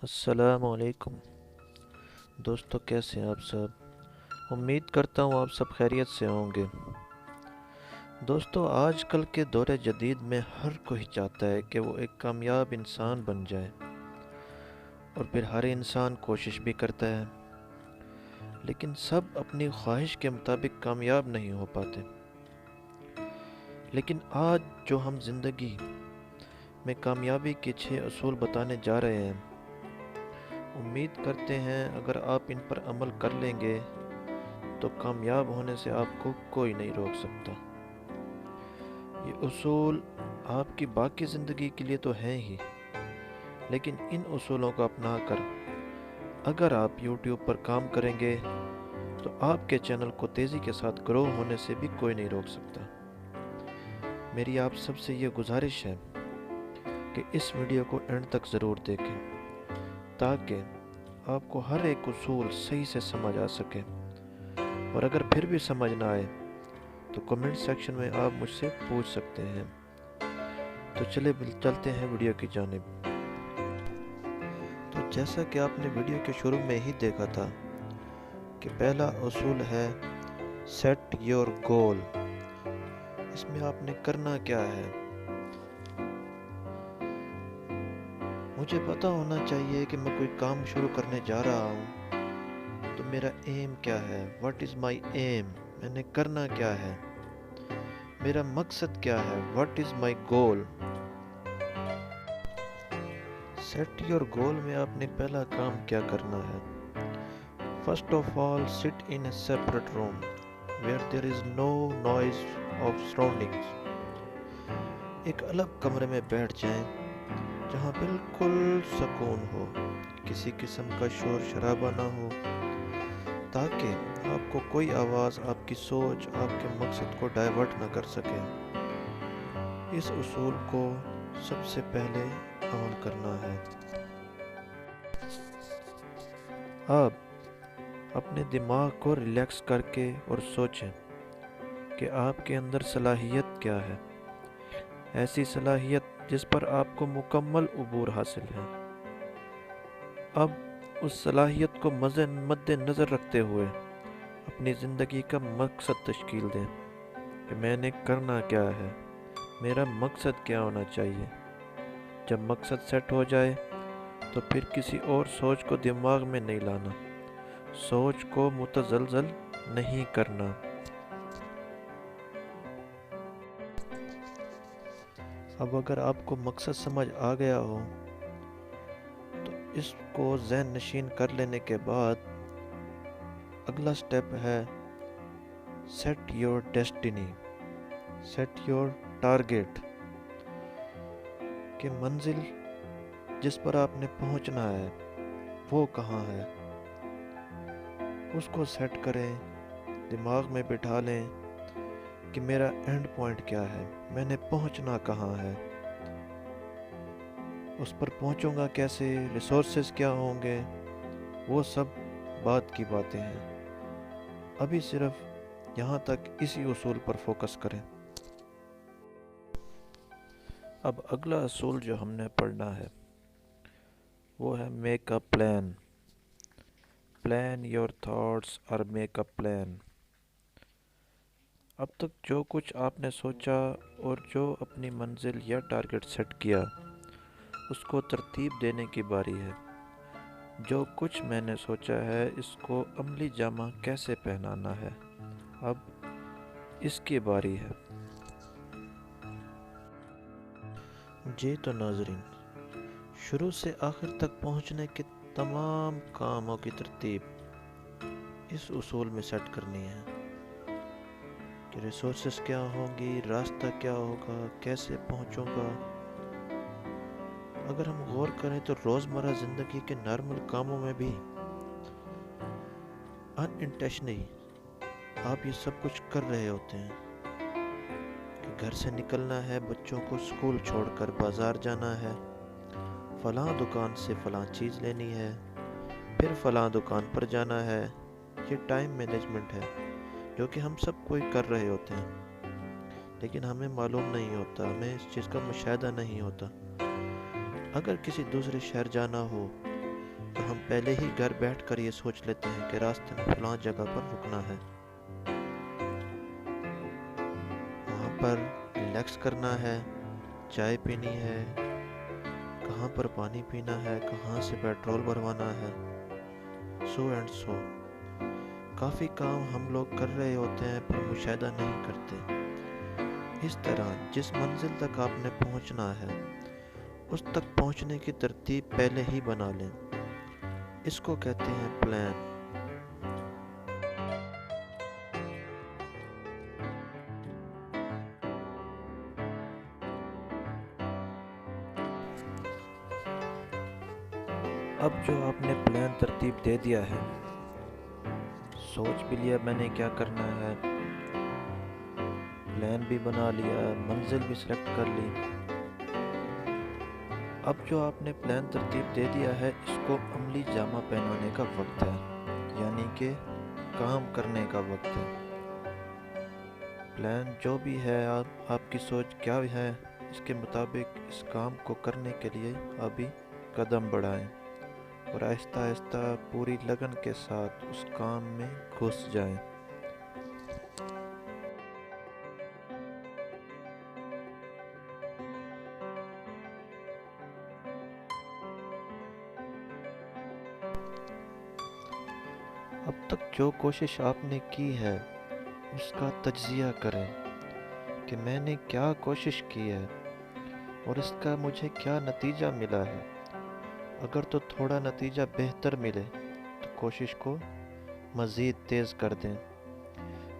السلام علیکم دوستو، کیسے ہیں آپ سب؟ امید کرتا ہوں آپ سب خیریت سے ہوں گے۔ دوستو، آج کل کے دور جدید میں ہر کوئی چاہتا ہے کہ وہ ایک کامیاب انسان بن جائے، اور پھر ہر انسان کوشش بھی کرتا ہے، لیکن سب اپنی خواہش کے مطابق کامیاب نہیں ہو پاتے۔ لیکن آج جو ہم زندگی میں کامیابی کے 6 اصول بتانے جا رہے ہیں، امید کرتے ہیں اگر آپ ان پر عمل کر لیں گے تو کامیاب ہونے سے آپ کو کوئی نہیں روک سکتا۔ یہ اصول آپ کی باقی زندگی کے لیے تو ہیں ہی، لیکن ان اصولوں کو اپنا کر اگر آپ یوٹیوب پر کام کریں گے تو آپ کے چینل کو تیزی کے ساتھ گرو ہونے سے بھی کوئی نہیں روک سکتا۔ میری آپ سب سے یہ گزارش ہے کہ اس ویڈیو کو اینڈ تک ضرور دیکھیں تاکہ آپ کو ہر ایک اصول صحیح سے سمجھ آ سکے، اور اگر پھر بھی سمجھ نہ آئے تو کمنٹ سیکشن میں آپ مجھ سے پوچھ سکتے ہیں۔ تو چلتے ہیں ویڈیو کی جانب۔ تو جیسا کہ آپ نے ویڈیو کے شروع میں ہی دیکھا تھا کہ پہلا اصول ہے سیٹ یور گول۔ اس میں آپ نے کرنا کیا ہے؟ مجھے پتا ہونا چاہیے کہ میں کوئی کام شروع کرنے جا رہا ہوں تو میرا ایم کیا ہے، واٹ از مائی ایم، میں نے کرنا کیا ہے، میرا مقصد کیا ہے، what is my goal. Set your goal میں آپ نے پہلا کام کیا کرنا ہے؟ First of all sit in a separate room where there is no noise of surroundings. ایک الگ کمرے میں بیٹھ جائیں جہاں بالکل سکون ہو، کسی قسم کا شور شرابہ نہ ہو، تاکہ آپ کو کوئی آواز آپ کی سوچ آپ کے مقصد کو ڈائیورٹ نہ کر سکے۔ اس اصول کو سب سے پہلے عمل کرنا ہے۔ آپ اپنے دماغ کو ریلیکس کر کے اور سوچیں کہ آپ کے اندر صلاحیت کیا ہے، ایسی صلاحیت جس پر آپ کو مکمل عبور حاصل ہے۔ اب اس صلاحیت کو مد نظر رکھتے ہوئے اپنی زندگی کا مقصد تشکیل دیں کہ میں نے کرنا کیا ہے، میرا مقصد کیا ہونا چاہیے۔ جب مقصد سیٹ ہو جائے تو پھر کسی اور سوچ کو دماغ میں نہیں لانا، سوچ کو متزلزل نہیں کرنا۔ اب اگر آپ کو مقصد سمجھ آ گیا ہو تو اس کو ذہن نشین کر لینے کے بعد اگلا سٹیپ ہے set your destiny, set your target, کہ منزل جس پر آپ نے پہنچنا ہے وہ کہاں ہے۔ اس کو سیٹ کریں، دماغ میں بٹھا لیں کہ میرا اینڈ پوائنٹ کیا ہے، میں نے پہنچنا کہاں ہے، اس پر پہنچوں گا کیسے، ریسورسز کیا ہوں گے، وہ سب بعد کی باتیں ہیں۔ ابھی صرف یہاں تک اسی اصول پر فوکس کریں۔ اب اگلا اصول جو ہم نے پڑھنا ہے وہ ہے make a plan. Plan your thoughts اور میک اے پلان۔ اب تک جو کچھ آپ نے سوچا اور جو اپنی منزل یا ٹارگٹ سیٹ کیا اس کو ترتیب دینے کی باری ہے۔ جو کچھ میں نے سوچا ہے اس کو عملی جامہ کیسے پہنانا ہے، اب اس کی باری ہے۔ جی تو ناظرین، شروع سے آخر تک پہنچنے کے تمام کاموں کی ترتیب اس اصول میں سیٹ کرنی ہے کہ ریسورسز کیا ہوں گی، راستہ کیا ہوگا، کیسے پہنچوں گا۔ اگر ہم غور کریں تو روزمرہ زندگی کے نارمل کاموں میں بھی ان انٹینشنلی آپ یہ سب کچھ کر رہے ہوتے ہیں کہ گھر سے نکلنا ہے، بچوں کو اسکول چھوڑ کر بازار جانا ہے، فلاں دکان سے فلاں چیز لینی ہے، پھر فلاں دکان پر جانا ہے۔ یہ ٹائم مینجمنٹ ہے جو کہ ہم سب کوئی کر رہے ہوتے ہیں، لیکن ہمیں معلوم نہیں ہوتا، ہمیں اس چیز کا مشاہدہ نہیں ہوتا۔ اگر کسی دوسرے شہر جانا ہو تو ہم پہلے ہی گھر بیٹھ کر یہ سوچ لیتے ہیں کہ راستے میں فلاں جگہ پر رکنا ہے، وہاں پر ریلیکس کرنا ہے، چائے پینی ہے، کہاں پر پانی پینا ہے، کہاں سے پیٹرول بھروانا ہے، سو اینڈ سو۔ کافی کام ہم لوگ کر رہے ہوتے ہیں پر مشاہدہ نہیں کرتے۔ اس طرح جس منزل تک آپ نے پہنچنا ہے اس تک پہنچنے کی ترتیب پہلے ہی بنا لیں، اس کو کہتے ہیں پلان۔ اب جو آپ نے پلان ترتیب دے دیا ہے، سوچ بھی لیا میں نے کیا کرنا ہے، پلان بھی بنا لیا، منزل بھی سلیکٹ کر لی، اب جو آپ نے پلان ترتیب دے دیا ہے اس کو عملی جامہ پہنانے کا وقت ہے، یعنی کہ کام کرنے کا وقت ہے۔ پلان جو بھی ہے، آپ کی سوچ کیا ہے، اس کے مطابق اس کام کو کرنے کے لیے ابھی قدم بڑھائیں اور آہستہ آہستہ پوری لگن کے ساتھ اس کام میں گھس جائیں۔ اب تک جو کوشش آپ نے کی ہے اس کا تجزیہ کریں کہ میں نے کیا کوشش کی ہے اور اس کا مجھے کیا نتیجہ ملا ہے۔ اگر تو تھوڑا نتیجہ بہتر ملے تو کوشش کو مزید تیز کر دیں۔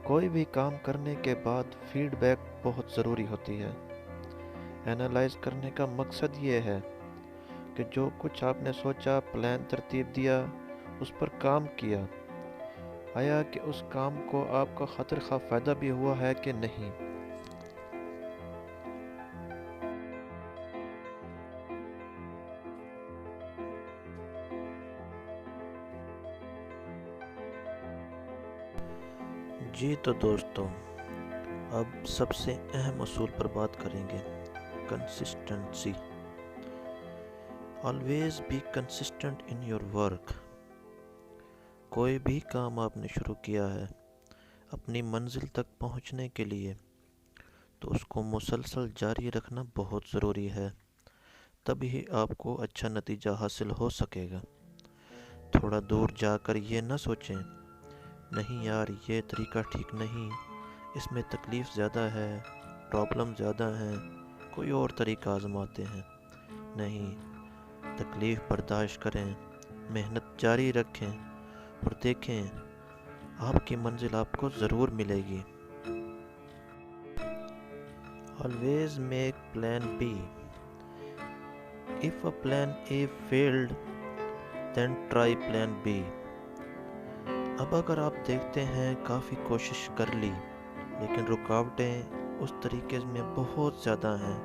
کوئی بھی کام کرنے کے بعد فیڈ بیک بہت ضروری ہوتی ہے۔ اینالائز کرنے کا مقصد یہ ہے کہ جو کچھ آپ نے سوچا، پلان ترتیب دیا، اس پر کام کیا، آیا کہ اس کام کو آپ کا خاطر خواہ فائدہ بھی ہوا ہے کہ نہیں۔ جی تو دوستو، اب سب سے اہم اصول پر بات کریں گے، consistency. Always be consistent in your work. کوئی بھی کام آپ نے شروع کیا ہے اپنی منزل تک پہنچنے کے لیے تو اس کو مسلسل جاری رکھنا بہت ضروری ہے، تبھی آپ کو اچھا نتیجہ حاصل ہو سکے گا۔ تھوڑا دور جا کر یہ نہ سوچیں نہیں یار یہ طریقہ ٹھیک نہیں، اس میں تکلیف زیادہ ہے، پرابلم زیادہ ہیں، کوئی اور طریقہ آزماتے ہیں۔ نہیں، تکلیف برداشت کریں، محنت جاری رکھیں اور دیکھیں آپ کی منزل آپ کو ضرور ملے گی۔ Always make plan B. If a plan A failed, then try plan B. اب اگر آپ دیکھتے ہیں کافی کوشش کر لی لیکن رکاوٹیں اس طریقے میں بہت زیادہ ہیں،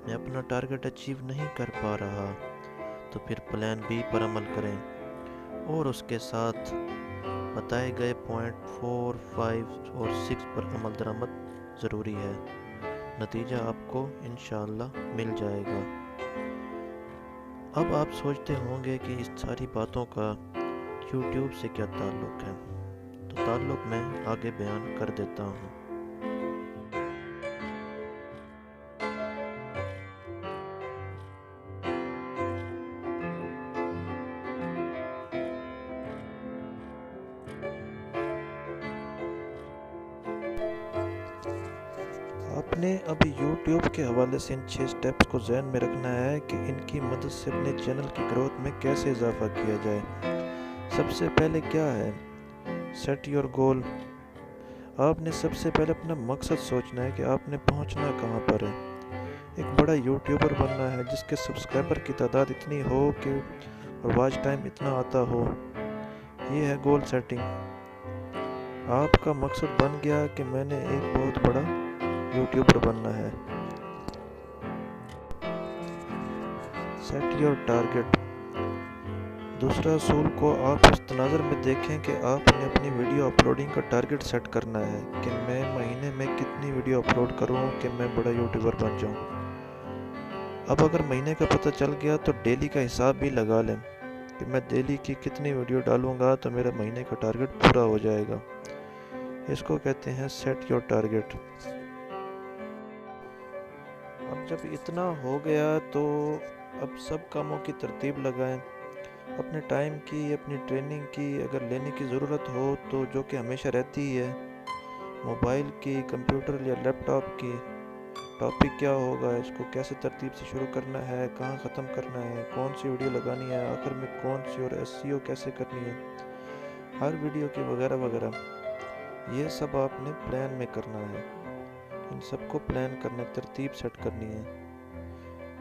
میں اپنا ٹارگٹ اچیو نہیں کر پا رہا، تو پھر پلان بی پر عمل کریں اور اس کے ساتھ بتائے گئے پوائنٹ 4، 5 اور 6 پر عمل درآمد ضروری ہے۔ نتیجہ آپ کو انشاءاللہ مل جائے گا۔ اب آپ سوچتے ہوں گے کہ اس ساری باتوں کا یوٹیوب سے کیا تعلق ہے، تو تعلق میں آگے بیان کر دیتا ہوں۔ آپ نے اب یوٹیوب کے حوالے سے ان 6 سٹیپس کو ذہن میں رکھنا ہے کہ ان کی مدد سے اپنے چینل کی گروتھ میں کیسے اضافہ کیا جائے۔ سب سے پہلے کیا ہے؟ Set your goal. آپ نے سب سے پہلے اپنا مقصد سوچنا ہے کہ آپ نے پہنچنا کہاں پر ہے۔ ایک بڑا یوٹیوبر بننا ہے جس کے سبسکرائبر کی تعداد اتنی ہو کہ اور واچ ٹائم اتنا آتا ہو، یہ ہے گول سیٹنگ۔ آپ کا مقصد بن گیا کہ میں نے ایک بہت بڑا یوٹیوبر بننا ہے۔ Set your target. دوسرا اصول کو آپ اس تناظر میں دیکھیں کہ آپ نے اپنی ویڈیو اپلوڈنگ کا ٹارگٹ سیٹ کرنا ہے کہ میں مہینے میں کتنی ویڈیو اپلوڈ کروں کہ میں بڑا یوٹیوبر بن جاؤں۔ اب اگر مہینے کا پتہ چل گیا تو ڈیلی کا حساب بھی لگا لیں کہ میں ڈیلی کی کتنی ویڈیو ڈالوں گا تو میرا مہینے کا ٹارگٹ پورا ہو جائے گا۔ اس کو کہتے ہیں سیٹ یور ٹارگٹ۔ اب جب اتنا ہو گیا تو اب سب کاموں کی ترتیب لگائیں، اپنے ٹائم کی، اپنی ٹریننگ کی اگر لینے کی ضرورت ہو تو جو کہ ہمیشہ رہتی ہی ہے، موبائل کی، کمپیوٹر یا لیپ ٹاپ کی، ٹاپک کیا ہوگا، اس کو کیسے ترتیب سے شروع کرنا ہے، کہاں ختم کرنا ہے، کون سی ویڈیو لگانی ہے، آخر میں کون سی، اور SEO کیسے کرنی ہے، ہر ویڈیو کی وغیرہ وغیرہ، یہ سب آپ نے پلان میں کرنا ہے۔ ان سب کو پلان کرنا ہے، ترتیب سیٹ کرنی ہے۔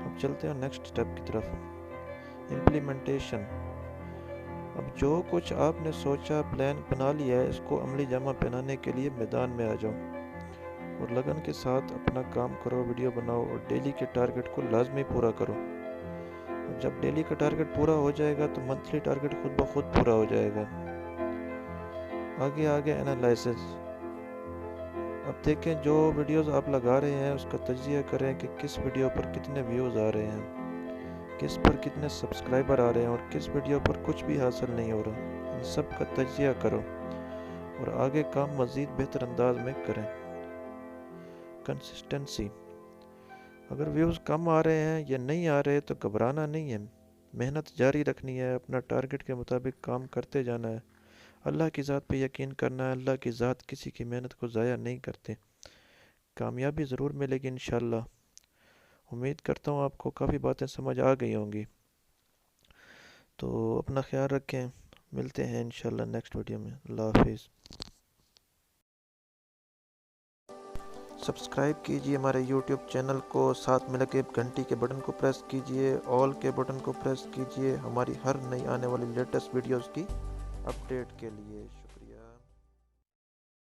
اب چلتے ہیں نیکسٹ سٹیپ کی طرف، امپلیمنٹیشن۔ اب جو کچھ آپ نے سوچا، پلان بنا لیا ہے، اس کو عملی جامہ پہنانے کے لیے میدان میں آ جاؤ اور لگن کے ساتھ اپنا کام کرو، ویڈیو بناؤ اور ڈیلی کے ٹارگٹ کو لازمی پورا کرو۔ جب ڈیلی کا ٹارگٹ پورا ہو جائے گا تو منتھلی ٹارگٹ خود بخود پورا ہو جائے گا۔ آگے انالائسس۔ اب دیکھیں جو ویڈیوز آپ لگا رہے ہیں اس کا تجزیہ کریں کہ کس ویڈیو پر کتنے ویوز آ رہے ہیں، کس پر کتنے سبسکرائبر آ رہے ہیں اور کس ویڈیو پر کچھ بھی حاصل نہیں ہو رہا۔ ان سب کا تجزیہ کرو اور آگے کام مزید بہتر انداز میں کریں۔ کنسسٹنسی۔ اگر ویوز کم آ رہے ہیں یا نہیں آ رہے تو گھبرانا نہیں ہے، محنت جاری رکھنی ہے، اپنا ٹارگٹ کے مطابق کام کرتے جانا ہے، اللہ کی ذات پہ یقین کرنا ہے، اللہ کی ذات کسی کی محنت کو ضائع نہیں کرتے۔ کامیابی ضرور ملے گی انشاءاللہ۔ امید کرتا ہوں آپ کو کافی باتیں سمجھ آ گئی ہوں گی، تو اپنا خیال رکھیں، ملتے ہیں انشاءاللہ نیکسٹ ویڈیو میں۔ اللہ حافظ۔ سبسکرائب کیجئے ہمارے YouTube چینل کو، ساتھ میں لگے گھنٹی کے بٹن کو پریس کیجئے، آل کے بٹن کو پریس کیجئے ہماری ہر نئی آنے والی لیٹسٹ ویڈیوز کی اپڈیٹ کے لیے۔